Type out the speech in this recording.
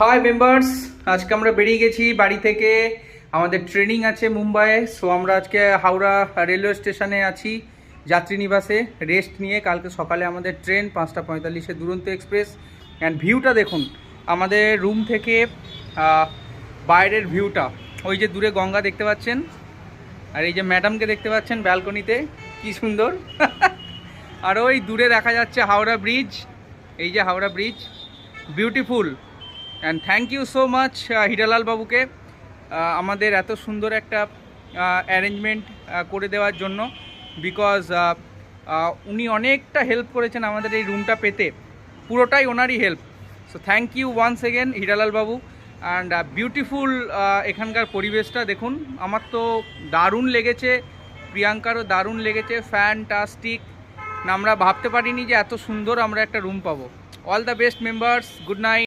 High members, আজকে আমরা বেরিয়ে গেছি বাড়ি থেকে। আমাদের ট্রেনিং আছে মুম্বাইয়ে। সো আমরা আজকে হাওড়া রেলওয়ে স্টেশনে আছি যাত্রী নিবাসে রেস্ট নিয়ে। কালকে সকালে আমাদের ট্রেন 5:45 দুরন্ত এক্সপ্রেস। অ্যান্ড ভিউটা দেখুন আমাদের রুম থেকে, বাইরের ভিউটা। ওই যে দূরে গঙ্গা দেখতে পাচ্ছেন, আর এই যে ম্যাডামকে দেখতে পাচ্ছেন ব্যালকনিতে, কি সুন্দর। আর ওই দূরে দেখা যাচ্ছে হাওড়া ব্রিজ। এই যে Howrah bridge, beautiful. And thank you so much Hiralal বাবুকে আমাদের এত সুন্দর একটা অ্যারেঞ্জমেন্ট করে দেওয়ার জন্য। বিকজ উনি অনেকটা হেল্প করেছেন আমাদের এই রুমটা পেতে, পুরোটাই ওনারই help. So thank you once again Hiralal Babu. And beautiful এখানকার পরিবেশটা দেখুন, আমার তো দারুণ লেগেছে, প্রিয়াঙ্কারও দারুণ লেগেছে, ফ্যান্টাস্টিক। আমরা ভাবতে পারিনি যে এত সুন্দর আমরা একটা রুম পাবো। All the best members, good night.